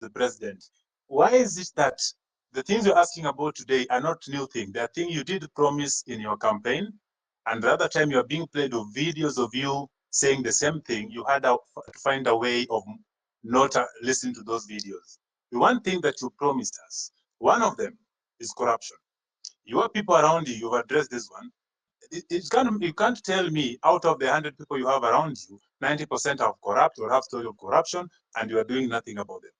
the president. Why is it that the things you're asking about today are not new things? They are things you did promise in your campaign, and the other time you're being played with videos of you saying the same thing. You had to find a way of not listening to those videos. The one thing that you promised us, one of them is corruption. Your people around you, you've addressed this one. You can't tell me out of the 100 people you have around you, 90% are corrupt or have stories of corruption, and you are doing nothing about them.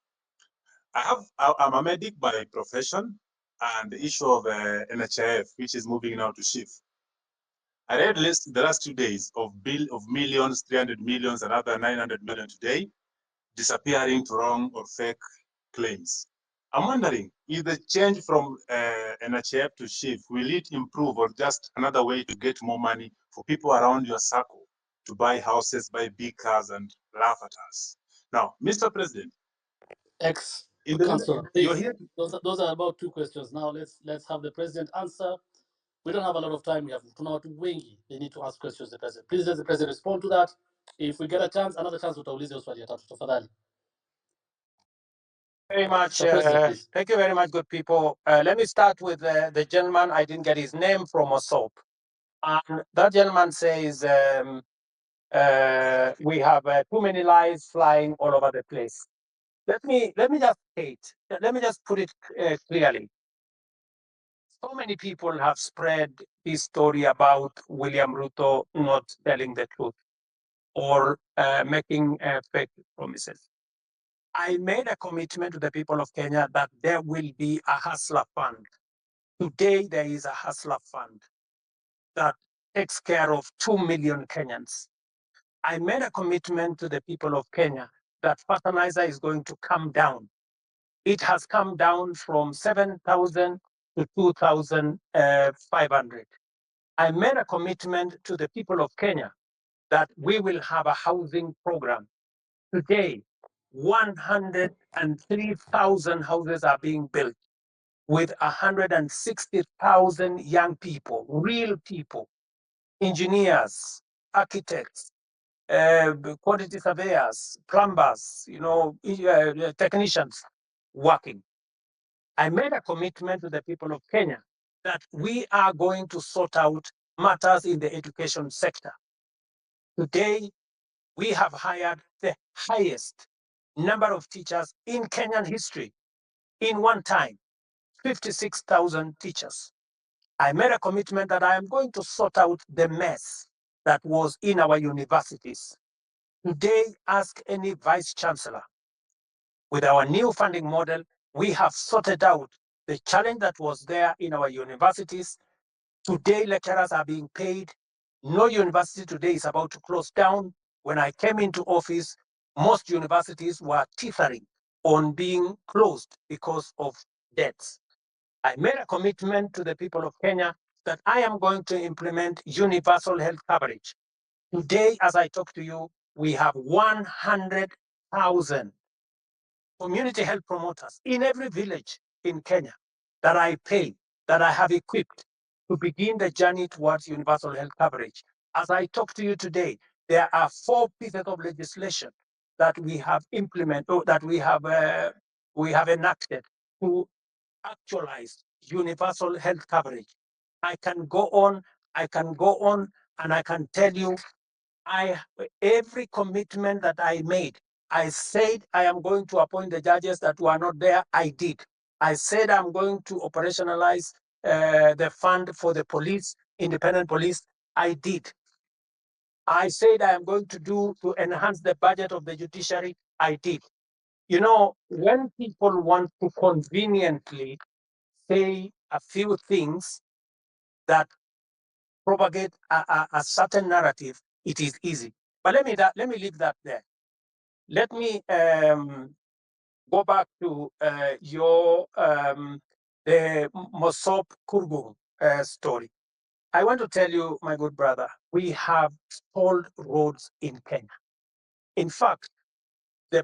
I'm a medic by profession, and the issue of NHIF, which is moving now to shift. I read list the last 2 days of millions, 300 millions, another 900 million today, disappearing to wrong or fake claims. I'm wondering, if the change from NHIF to shift, will it improve or just another way to get more money for people around your circle to buy houses, buy big cars, and laugh at us? Now, Mr. President, Councillor, you're here. Those are about 2 questions. Now let's have the president answer. We don't have a lot of time. We have to wengi. They need to ask questions to the president. Please let the president respond to that. If we get a chance, another chance, utauliza swali ya tatu tafadhali. Very much. Thank you very much, good people. Let me start with the gentleman. I didn't get his name from Osop. And that gentleman says we have too many lies flying all over the place. Let me just put it clearly. So many people have spread this story about William Ruto not telling the truth or making fake promises. I made a commitment to the people of Kenya that there will be a hustler fund. Today, there is a hustler fund that takes care of 2 million Kenyans. I made a commitment to the people of Kenya that fertilizer is going to come down. It has come down from 7,000 to 2,500. I made a commitment to the people of Kenya that we will have a housing program. Today, 103,000 houses are being built with 160,000 young people, real people, engineers, architects, quantity surveyors, plumbers, technicians working. I made a commitment to the people of Kenya that we are going to sort out matters in the education sector. Today, we have hired the highest number of teachers in Kenyan history in one time, 56,000 teachers. I made a commitment that I am going to sort out the mess that was in our universities. Today, ask any vice chancellor. With our new funding model, we have sorted out the challenge that was there in our universities. Today, lecturers are being paid. No university today is about to close down. When I came into office, most universities were teetering on being closed because of debts. I made a commitment to the people of Kenya that I am going to implement universal health coverage. Today, as I talk to you, we have 100,000 community health promoters in every village in Kenya that I pay, that I have equipped to begin the journey towards universal health coverage. As I talk to you today, there are 4 pieces of legislation that we have implemented, or that we have enacted to actualize universal health coverage. I can go on, and I can tell you, every commitment that I made, I said I am going to appoint the judges that were not there, I did. I said I'm going to operationalize the fund for the police, independent police, I did. I said I am going to enhance the budget of the judiciary, I did. When people want to conveniently say a few things that propagate a certain narrative, it is easy. But let me leave that there. Let me go back to the Mosop Kurgung story. I want to tell you, my good brother, we have stalled roads in Kenya. In fact, the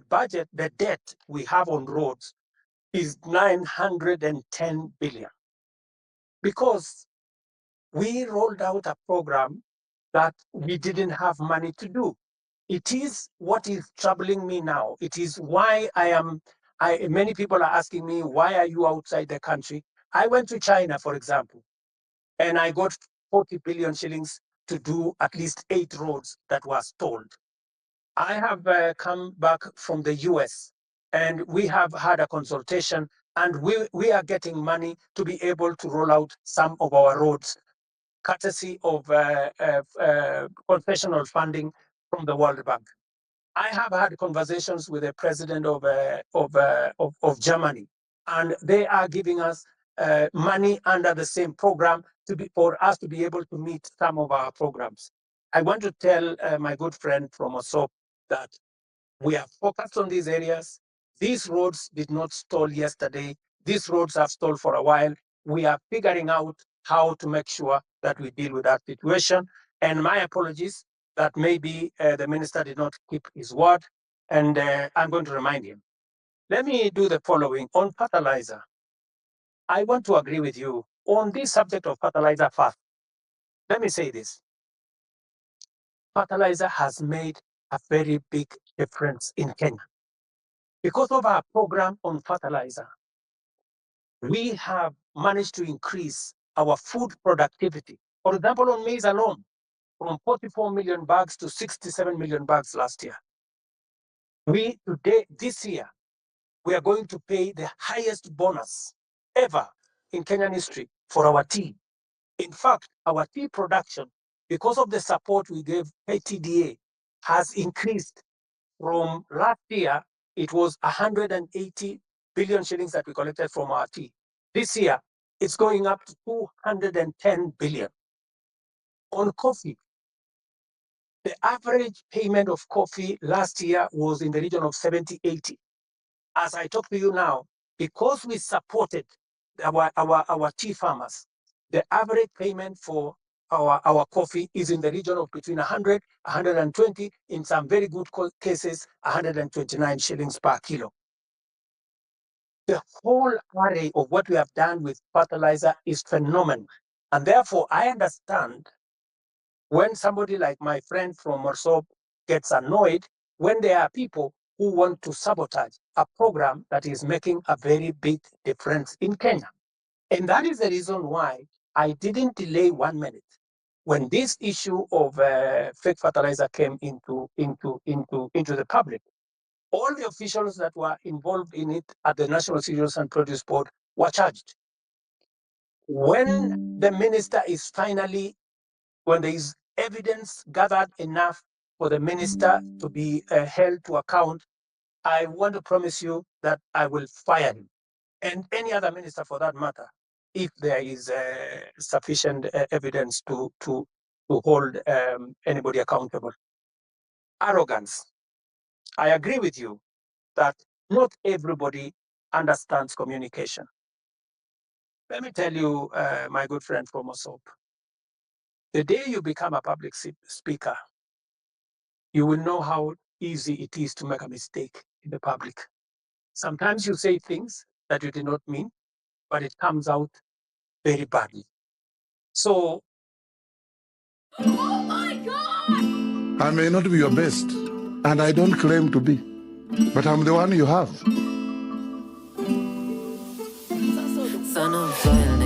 debt we have on roads is 910 billion. Because we rolled out a program that we didn't have money to do. It is what is troubling me now. It is why I am Many people are asking me, why are you outside the country? I went to China, for example, and I got 40 billion shillings to do at least 8 roads that were stalled. I have come back from the US, and we have had a consultation, and we are getting money to be able to roll out some of our roads, courtesy of concessional funding from the World Bank. I have had conversations with the president of Germany, and they are giving us money under the same program for us to be able to meet some of our programs. I want to tell my good friend from OSOP that we are focused on these areas. These roads did not stall yesterday. These roads have stalled for a while. We are figuring out how to make sure that we deal with that situation. And my apologies that maybe the minister did not keep his word, and I'm going to remind him. Let me do the following. On fertilizer, I want to agree with you on this subject of fertilizer first. Let me say this. Fertilizer has made a very big difference in Kenya. Because of our program on fertilizer, we have managed to increase our food productivity. For example, on maize alone, from 44 million bags to 67 million bags last year. This year, we are going to pay the highest bonus ever in Kenyan history for our tea. In fact, our tea production, because of the support we gave KTDA, has increased from last year. It was 180 billion shillings that we collected from our tea. This year, it's going up to 210 billion. On coffee, the average payment of coffee last year was in the region of 70-80. As I talk to you now, because we supported our tea farmers, the average payment for our coffee is in the region of between 100, 120, in some very good cases, 129 shillings per kilo. The whole array of what we have done with fertilizer is phenomenal. And therefore, I understand when somebody like my friend from Morsop gets annoyed when there are people who want to sabotage a program that is making a very big difference in Kenya. And that is the reason why I didn't delay 1 minute. When this issue of fake fertilizer came into the public, all the officials that were involved in it at the National Cereals and Produce Board were charged. When the minister is finally, when there is evidence gathered enough for the minister to be held to account, I want to promise you that I will fire him, and any other minister for that matter, if there is sufficient evidence to hold anybody accountable. Arrogance. I agree with you that not everybody understands communication. Let me tell you, my good friend from Osop, the day you become a public speaker, you will know how easy it is to make a mistake in the public. Sometimes you say things that you did not mean, but it comes out very badly. So, oh my God! I may not be your best, and I don't claim to be, but I'm the one you have. Son of soil,